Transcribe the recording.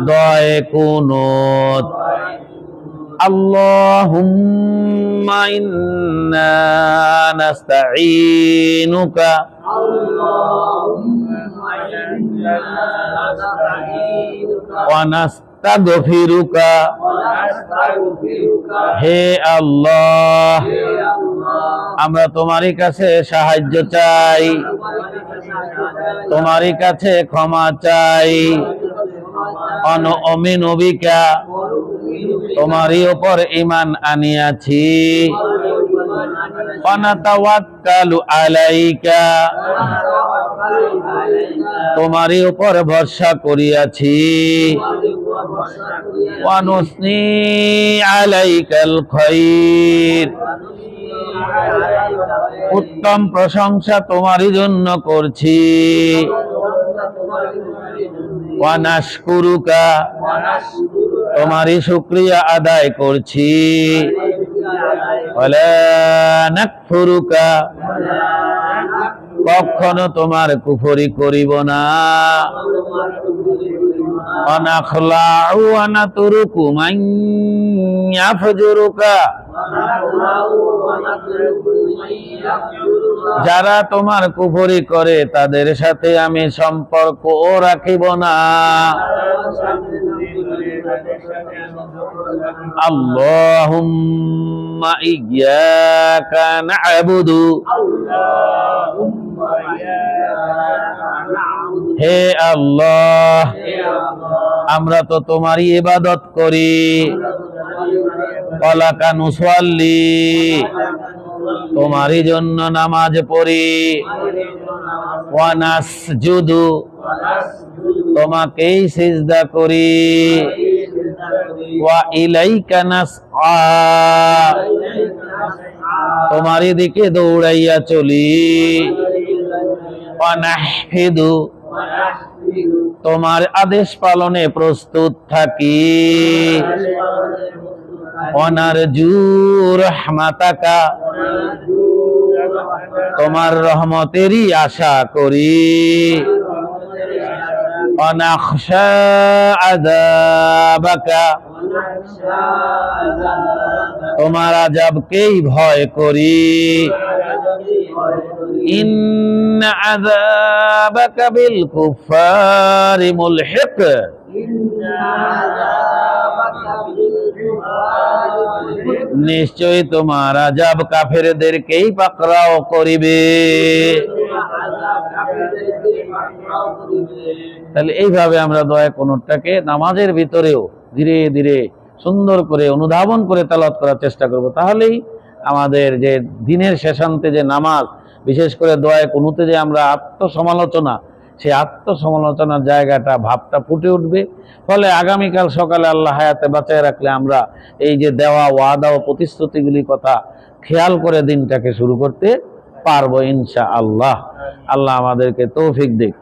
দোয়ায়ে কুনুত। আল্লাহুম্মা ইন্না নাস্তাঈনুকা ওয়া নাস্তাগফিরুকা। হে আল্লাহ, আমরা তোমারই কাছে সাহায্য চাই, তোমারই কাছে ক্ষমা চাই। অনুমিনু বিকা, তোমারই উপর ঈমান আনিয়াছি। ওয়া নাতাওয়াক্কালু আলাইকা, তোমারই উপর ভরসা করিয়াছি। ওয়া নুসনি আলাইকাল খায়র, উত্তম প্রশংসা তোমারই জন্য করছি। ওয়া নাশকুরুকা, তোমারই শুকরিয়া আদায় করছি। ওয়ালা নাকফুরুকা, কখনো তোমার কুফরি করিব না। ওয়া নাখলাউ ওয়া নাতরুকু মান ইয়াফজুরুকা, যারা তোমার কুফরি করে তাদের সাথে আমি সম্পর্ক রাখিব না। আল্লাহুম্মা ইয়্যাকা না'বুদু, হে আল্লাহ, আমরা তো তোমারই ইবাদত করি। ওয়া লাকা নুসাল্লি, তোমারই জন্য নামাজ পড়ি। ওয়া নাসজুদু, তোমাকেই সিজদা করি। ওয়া ইলাইকা নাসআ, তোমারই দিকে দৌড়াইয়া চলি। ওয়া নাহফিদু, তোমার আদেশ পালনে প্রস্তুত থাকি। ওয়া নারজু রাহমাতাকা, তোমার রহমতেরই আশা করি। ওয়া নাখশা আযাবাকা, তোমার আযাবকেই ভয় করি। ইন্না আযাবাকা বিল কুফারি মুলহিক, নিশ্চয়ই তোমার আযাব কাফেরদেরকেই পাকড়াও করিবে। তাহলে এইভাবে আমরা দোয়া কুনুতটাকে নামাজের ভিতরেও ধীরে ধীরে সুন্দর করে অনুধাবন করে তেলাওয়াত করার চেষ্টা করব। তাহলেই আমাদের যে দিনের শেষান্তে যে নামাজ, বিশেষ করে দোয়া কুনুতে যে আমরা আত্মসমালোচনা, সেই আত্মসমালোচনার জায়গাটা, ভাবটা ফুটে উঠবে। ফলে আগামীকাল সকালে আল্লাহ হায়াতে বাঁচায় রাখলে আমরা এই যে দেওয়া ওয়াদা ও প্রতিশ্রুতিগুলির কথা খেয়াল করে দিনটাকে শুরু করতে পারবো ইনশাআল্লাহ। আল্লাহ আমাদেরকে তৌফিক দিক।